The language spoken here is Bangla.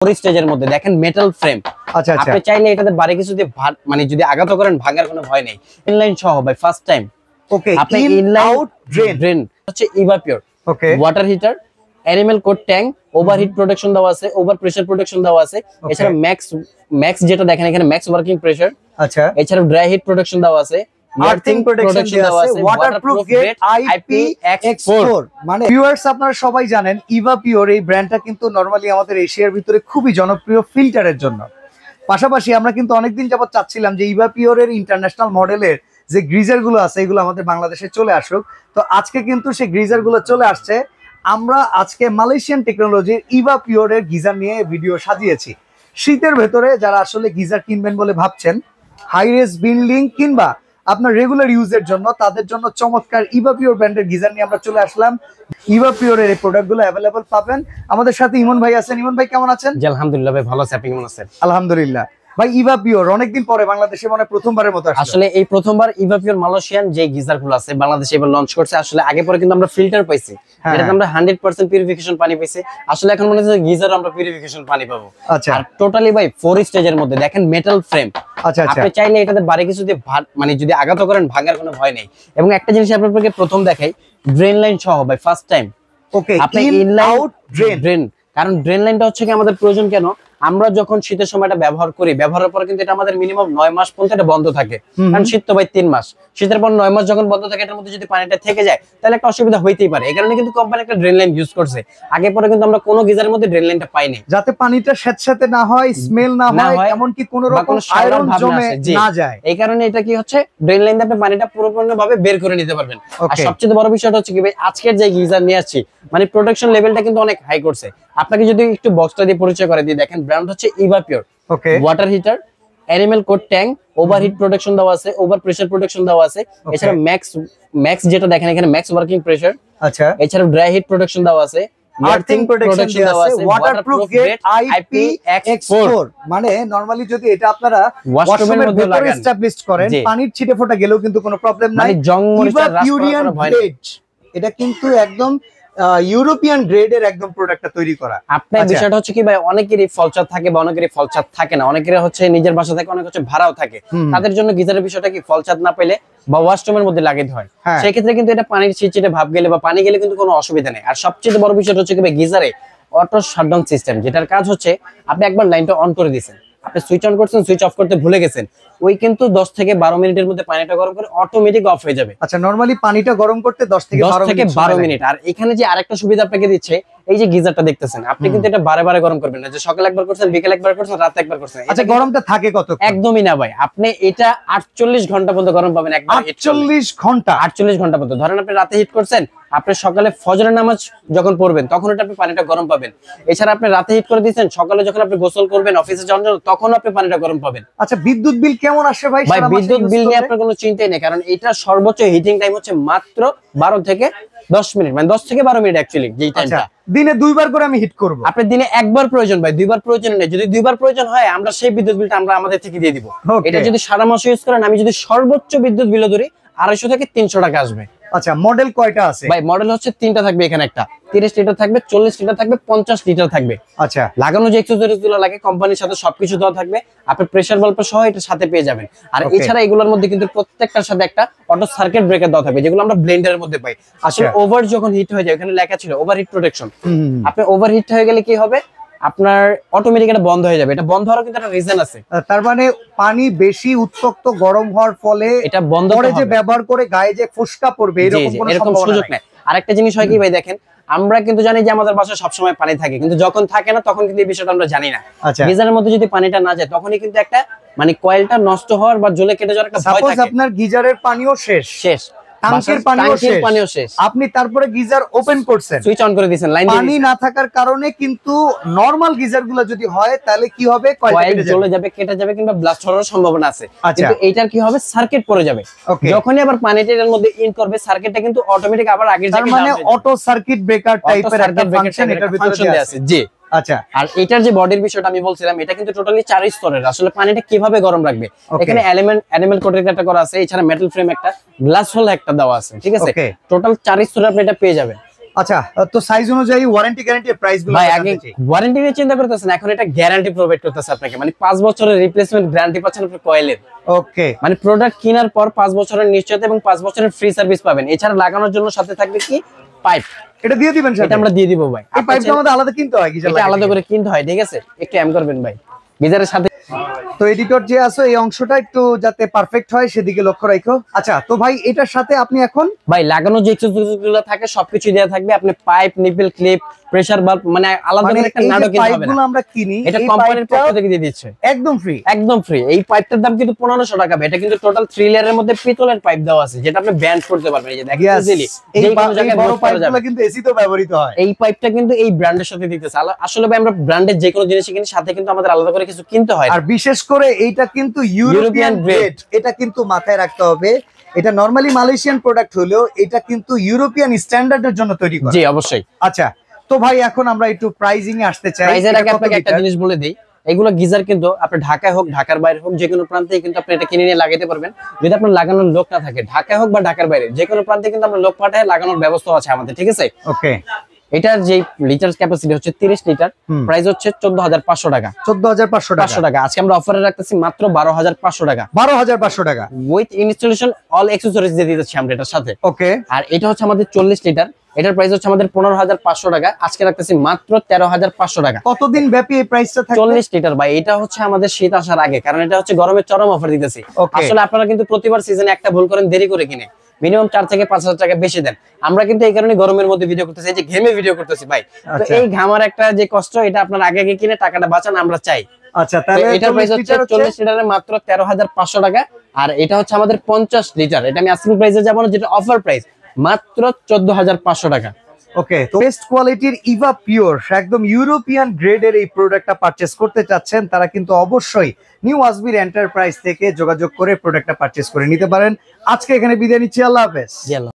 4 স্টেজের মধ্যে দেখেন মেটাল ফ্রেম। আচ্ছা আচ্ছা, আপনি চাইলে এটাতে বাড়ি কিছু দিয়ে মানে যদি আঘাত করেন ভাঙার কোনো ভয় নেই। ইনলাইন সহ ভাই ফার্স্ট টাইম। ওকে, আপনি ইন আউট ড্রেন হচ্ছে Evapure. Okay, water heater, enamel coat tank, overheat protection দেওয়া আছে, ওভার প্রেসার প্রোটেকশন দেওয়া আছে। এছাড়া ম্যাক্স যেটা দেখেন এখানে ম্যাক্স ওয়ার্কিং প্রেসার। আচ্ছা, এছাড়া ড্রাই হিট প্রোটেকশন দেওয়া আছে, আর্থিং প্রোটেকশন দেওয়া আছে, ওয়াটারপ্রুফ গ্রেড IPX4। মানে ভিউয়ার্স আপনারা সবাই জানেন ইভাপিওর এই ব্র্যান্ডটা কিন্তু নরমালি আমাদের এশিয়ার ভিতরে খুবই জনপ্রিয় ফিল্টারের জন্য। পাশাপাশি আমরা কিন্তু অনেকদিন যাবত চাচ্ছিলাম যে ইভাপিওরের ইন্টারন্যাশনাল মডেলের যে গ্রিজার গুলো আছে এগুলো আমাদের বাংলাদেশে চলে আসুক। তো আজকে কিন্তু সেই গ্রিজার গুলো চলে আসছে। আমরা আজকে মালয়েশিয়ান টেকনোলজির ইভাপিওরের গিজার নিয়ে ভিডিও সাজিয়েছি। শীতের ভেতরে যারা আসলে গিজার কিনবেন বলে ভাবছেন, হাই রেস বিল্ডিং কিংবা আপনার রেগুলার ইউজের জন্য, তাদের জন্য চমৎকার ইভাপিওর ব্র্যান্ডের গিজার নিয়ে আমরা চলে আসলাম। ইভাপিওরের এই প্রোডাক্টগুলো অ্যাভেলেবল পাবেন। আমাদের সাথে ইমন ভাই আছেন। ইমন ভাই কেমন আছেন? জি আলহামদুলিল্লাহ ভাই ভালো আছি, আপনি কেমন আছেন? আলহামদুলিল্লাহ ভাই। ইভাপিওর অনেকদিন পরে বাংলাদেশে মানে প্রথমবারের মতো আসলে এই প্রথমবার ইভাপিওর মালয়েশিয়ান যে গিজার গুলো আছে বাংলাদেশে এবার লঞ্চ করছে। আসলে আগে পরে কিন্তু আমরা ফিল্টার পাইছি, যেটাতে আমরা 100% পিউরিফিকেশন পানি পাইছি। আসলে এখন মনে হচ্ছে গিজার আমরা পিউরিফিকেশন পানি পাবো। আচ্ছা, আর টোটালি ভাই 4 স্টেজের মধ্যে দেখেন মেটাল ফ্রেম। আচ্ছা আচ্ছা, আপনি চাইলে এটাতে বাড়ি কিছু দিয়ে মানে যদি আঘাত করেন ভাঙার কোনো ভয় নেই। এবং একটা জিনিস আপনাদেরকে প্রথম দেখাই, ড্রেন লাইন সহ ভাই ফার্স্ট টাইম। ওকে, আপনি ইন আউট ড্রেন, কারণ ড্রেন লাইনটা হচ্ছে কি আমাদের প্রয়োজন কেন, আমরা যখন শীতের সময়টা ব্যবহার করি, ব্যবহারের পর কিন্তু এটা আমাদের মিনিমাম 9 মাস পর্যন্ত এটা বন্ধ থাকে। কারণ শীত তো ভাই 3 মাস, শীতের পর 9 মাস যখন বন্ধ থাকে এটার মধ্যে যদি পানিটা থেকে যায় তাহলে একটা অসুবিধা হইতেই পারে। এই কারণে কিন্তু কোম্পানি একটা ড্রেন লাইন ইউজ করছে। আগে পরে কিন্তু আমরা কোনো গিজারের মধ্যে ড্রেন লাইনটা পাইনি, যাতে পানিটা স্যাঁতস্যাঁতে না হয়, স্মেল না হয়, এমন কি কোনো রকম আয়রন জমে না যায়। এই কারণে এটা কি হচ্ছে ড্রেন লাইন দিয়ে আপনি পানিটা পুরোপুরিভাবে বের করে নিতে পারবেন। আর সবচেয়ে বড় বিষয়টা হচ্ছে কি ভাই, আজকের যে গিজার নিয়ে আসছি মানে প্রোটেকশন লেভেলটা কিন্তু অনেক হাই করছে। আপনাকে যদি একটু বক্সটা দিয়ে পরিচয় করে দিই, দেখেন ব্র্যান্ড হচ্ছে Evapure. Okay, water heater, enamel coat tank, overheat protection দেওয়া আছে, ওভার প্রেসার প্রোটেকশন দেওয়া আছে। এছাড়া ম্যাক্স যেটা দেখেন এখানে ম্যাক্স ওয়ার্কিং প্রেসার। আচ্ছা, এছাড়া ড্রাই হিট প্রোটেকশন দেওয়া আছে, আর্থিং প্রোটেকশন দেওয়া আছে, ওয়াটারপ্রুফ গ্রেড IPX4। মানে নরমালি যদি এটা আপনারা ওয়াশরুমের ভিতরে এস্টাবলিশ করেন, পানির ছিটে ফোঁটা গেলেও কিন্তু কোনো প্রবলেম নাই। ইভাপিওরিয়ান গ্রেড, এটা কিন্তু একদম ইউরোপিয়ান গ্রেডের একদম প্রোডাক্টটা তৈরি করা। আপনার বিষয়টা হচ্ছে কি ভাই, অনেকেরই ফলচার থাকে বা অনেকেরই ফলচার থাকে না, অনেকের হচ্ছে নিজের বাসা থাকে, অনেক হচ্ছে ভাড়াও থাকে। তাদের জন্য গিজারের বিষয়টা কি ফলচার না পেলে বা ওয়াশরুমের মধ্যে লাগাতে হয়, সেই ক্ষেত্রে কিন্তু এটা পানির ছিটছিটে ভাব গেলে বা পানি গেলে কিন্তু কোনো অসুবিধা নেই। আর সবচেয়ে বড় বিষয়টা হচ্ছে কি ভাই, গিজারে অটো শাটডাউন সিস্টেম, যেটার কাজ হচ্ছে আপনি একবার লাইনটা অন করে দিয়েছেন, আপনি সুইচ অন করছেন, সুইচ অফ করতে ভুলে গেছেন, ওই কিন্তু 10 থেকে 12 মিনিটের মধ্যে পানিটা গরম করে অটোমেটিক অফ হয়ে যাবে। আচ্ছা, নরমালি পানিটা গরম করতে 10 থেকে 12 মিনিট। আর এখানে যে আরেকটা সুবিধা আপনাকে দিচ্ছে, এই যে গিজারটা দেখতেছেন, আপনি কিন্তু এটা বারে বারে গরম করবেন না, যে সকালে একবার করছেন, বিকেল একবার করছেন, রাতে একবার করছেন। আচ্ছা, গরমটা থাকে কত? একদমই না ভাই, আপনি এটা 48 ঘন্টা পর্যন্ত গরম পাবেন। একবার 48 ঘন্টা 48 ঘন্টা পর্যন্ত। ধরেন আপনি রাতে হিট করছেন, আপনি সকালে ফজরের নামাজ যখন পড়বেন তখন এটা আপনি পানিটা গরম পাবেন। এছাড়া আপনি রাতে হিট করে দিয়েছেন, সকালে যখন আপনি গোসল করবেন, অফিসে যাওয়ার জন্য, তখন আপনি পানিটা গরম পাবেন। আচ্ছা, বিদ্যুৎ বিল কেমন আসে ভাই? ভাই বিদ্যুৎ বিল নিয়ে আপনার কোনো চিন্তাই নেই, কারণ এটা সর্বোচ্চ হিটিং টাইম হচ্ছে মাত্র 12 থেকে 10 মিনিট, মানে 10 থেকে 12 মিনিট অ্যাকচুয়ালি যেই টাইমটা। দিনে 2 বার করে আমি হিট করব। আপনি দিনে একবার প্রয়োজন ভাই, 2 বার প্রয়োজন নেই। যদি 2 বার প্রয়োজন হয়, আমরা সেই বিদ্যুৎ বিলটা আমরা আমাদের থেকে দিয়ে দিব। এটা যদি সারা মাস ইউজ করেন, আমি যদি সর্বোচ্চ বিদ্যুৎ বিল ধরি 250 থেকে 300 টাকা আসবে। আচ্ছা, মডেল কয়টা আছে ভাই? মডেল হচ্ছে 3টা থাকবে। এখানে একটা 30 লিটার থাকবে, 40 লিটার থাকবে, 50 লিটার থাকবে। আচ্ছা, লাগানো যে অ্যাকসেসরিজ গুলো লাগে কোম্পানির সাথে সবকিছু দেওয়া থাকবে। আপনি প্রেসার বাল্ব সহ এটার সাথে পেয়ে যাবেন। আর এছাড়া এগুলোর মধ্যে কিন্তু প্রত্যেকটার সাথে একটা অটো সার্কিট ব্রেকার দেওয়া থাকবে, যেগুলো আমরা ব্লেন্ডারের মধ্যে পাই। আসলে ওভার যখন হিট হয়ে যায়, এখানে লেখা ছিল ওভারহিট প্রোটেকশন। আপনি ওভারহিট হয়ে গেলে কি হবে, আপনার অটোমেটিক এটা বন্ধ হয়ে যাবে। এটা বন্ধ হওয়ার কিন্তু একটা রিজন আছে। তার মানে পানি বেশি উত্তপ্ত গরম হওয়ার ফলে এটা বন্ধ করে যে ব্যবহার করে গায়ে যে ফোসকা পড়বে এরকম সুযোগ নেই। আরেকটা জিনিস হয় কি ভাই, দেখেন আমরা কিন্তু জানি যে আমাদের বাসায় সবসময় পানি থাকে, কিন্তু যখন থাকে না তখন কিন্তু এই বিষয়টা আমরা জানি না। গিজারের মধ্যে যদি পানিটা না যায়, তখনই কিন্তু একটা মানে কয়েলটা নষ্ট হওয়ার বা জ্বলে কেটে যাওয়ার একটা ভয় থাকে। আপনার গিজারের পানিও শেষ, ট্যাঙ্কের পানিও শেষ, আপনি তারপরে গিজার ওপেন করছেন, সুইচ অন করে দিয়েছেন, লাইন পানি না থাকার কারণে কিন্তু নরমাল গিজার গুলো যদি হয় তাহলে কি হবে, কয়েল জ্বলে যাবে, কেটে যাবে, কিংবা ব্লাস্ট হওয়ার সম্ভাবনা আছে। কিন্তু এইটার কি হবে, সার্কিট পড়ে যাবে। যখনই আবার পানিটা এর মধ্যে ইন করবে, সার্কিটটা কিন্তু অটোমেটিক আবার আগের জায়গায়, মানে অটো সার্কিট ব্রেকার টাইপের একটা ফাংশন এটার ভিতরে আছে। জি, আচ্ছা। আর এটার যে বডির বিষয়টা আমি বলছিলাম, এটা কিন্তু টোটালি 4 স্তরের। আসলে পানিটা কিভাবে গরম রাখবে, এখানে অ্যানিমাল কোটের একটা করা আছে, এছাড়া মেটাল ফ্রেম একটা, গ্লাস হোল একটা দেওয়া আছে, ঠিক আছে। টোটাল 4 স্তরে আপনি এটা পেয়ে যাবেন। আচ্ছা, তো সাইজ অনুযায়ী ওয়ারেন্টি গ্যারান্টি প্রাইস গুলো ভাই আগে ওয়ারেন্টি নিয়ে চিন্তা করতেছেন, এখন এটা গ্যারান্টি প্রোভাইড করতেছে আপনাকে, মানে 5 বছরের রিপ্লেসমেন্ট গ্যারান্টি পাচ্ছেন আপনি কয়েলের। ওকে, মানে প্রোডাক্ট কেনার পর 5 বছরের নিশ্চয়তা এবং 5 বছরের ফ্রি সার্ভিস পাবেন। এছাড়া লাগানোর জন্য সাথে থাকবে কি পাইপ, এটা দিয়ে দিবেন সাথে? এটা আমরা দিয়ে দিব ভাই। এই পাইপটা আমাদের আলাদা কিনতে হয়, গিজার এটা আলাদা করে কিনতে হয়, ঠিক আছে? একটু এম করবেন ভাই গিজারের সাথে। তো এডিটর যে আছে এই অংশটা একটু যাতে পারফেক্ট হয় সেদিকে লক্ষ্য রাখো। আচ্ছা, তো ভাই এটার সাথে আপনি এখন ভাই লাগানো যে এক্সেসরিজগুলো থাকে সবকিছু দেয়া থাকবে। আপনি pipe, nipple, clip, pressure bulb, মানে আলাদা করে একটা নাটক কিনতে হবে না। পাইপগুলো আমরা কিনি, এটা কোম্পানির পক্ষ থেকে দিয়ে দিচ্ছে একদম ফ্রি, একদম ফ্রি। এই পাইপটার দাম কিন্তু 1500 টাকা। এটা কিন্তু টোটাল 3 লেয়ারের মধ্যে পিতলের পাইপ দেওয়া আছে, যেটা আপনি ব্যান্ড করতে পারবেন। এই যে দেখেন ইজিলি এই বড় পাইপগুলো কিন্তু এসি তো ব্যবহৃত হয়। এই পাইপটা কিন্তু এই ব্র্যান্ডের সাথে দিতেছে। আসলে ভাই আমরা ব্র্যান্ডের যে কোনো জিনিস কিনি সাথে কিন্তু আমাদের আলাদা করে কিছু কিনতে হয়। আর বিশেষ করে এইটা কিন্তু ইউরোপিয়ান গ্রেড, এটা কিন্তু মাথায় রাখতে হবে। এটা নরমালি মালয়েশিয়ান প্রোডাক্ট হলেও এটা কিন্তু ইউরোপিয়ান স্ট্যান্ডার্ডের জন্য তৈরি করা। জি অবশ্যই। আচ্ছা, তো ভাই এখন আমরা একটু প্রাইজিং এ আসতে চাই। প্রাইজের আগে আপনাকে একটা জিনিস বলে দেই, এগুলো গিজার কিন্তু আপনি ঢাকায় হোক ঢাকার বাইরে হোক যে কোনো প্রান্তে কিন্তু আপনি এটা কিনে নিয়ে লাগাইতে পারবেন। যদি আপনার লাগানোর লোক না থাকে, ঢাকায় হোক বা ঢাকার বাইরে যে কোনো প্রান্তে কিন্তু আমরা লোক পাঠায় লাগানোর ব্যবস্থা আছে আমাদের, ঠিক আছে? ওকে, এটার যে লিটার ক্যাপাসিটি হচ্ছে 30 লিটার, প্রাইস হচ্ছে 14500 টাকা। 14500 টাকা আজকে আমরা অফারে রাখতেছি মাত্র 12500 টাকা। 12500 টাকা উইথ ইনস্টলেশন অল অ্যাকসেসরিজ দিয়ে দিচ্ছি আমরা এটার সাথে। ওকে, আর এটা হচ্ছে আমাদের 40 লিটার, এটার প্রাইস হচ্ছে আমাদের 15500 টাকা। আজকে রাখতেছি মাত্র 13500 টাকা। কতদিন ব্যাপী এই প্রাইসটা থাকবে? 40 লিটার ভাই। এটা হচ্ছে আমাদের শীত আসার আগে, কারণ এটা হচ্ছে গরমের চরম অফার দিতেছি। আসলে আপনারা কিন্তু প্রতিবার সিজনে একটা ভুল করেন, দেরি করে কিনে মিনিমাম 4 থেকে 5000 টাকা বেশি দেন। আমরা কিন্তু এই কারণে গরমের মধ্যে ভিডিও করতেছি, এই যে ঘেমে ভিডিও করতেছি ভাই। তো এই ঘামার একটা যে কষ্ট, এটা আপনারা আগে আগে কিনে টাকাটা বাঁচান, আমরা চাই। আচ্ছা, তাহলে এটার প্রাইস হচ্ছে 40 লিটারে মাত্র 13500 টাকা। আর এটা হচ্ছে আমাদের 50 লিটার, এটা আমি আস্কিং প্রাইসে যাব না, যেটা অফার প্রাইস মাত্র 14500 টাকা। ওকে, তো বেস্ট কোয়ালিটির ইভা পিওর একদম ইউরোপিয়ান গ্রেডের এই প্রোডাক্টটা পারচেজ করতে চাচ্ছেন, তারা কিন্তু অবশ্যই নিউ আসবির এন্টারপ্রাইজ থেকে যোগাযোগ করে প্রোডাক্টটা পারচেজ করে নিতে পারেন। আজকে এখানে বিদায় নিচ্ছি, আল্লাহ হাফেজ।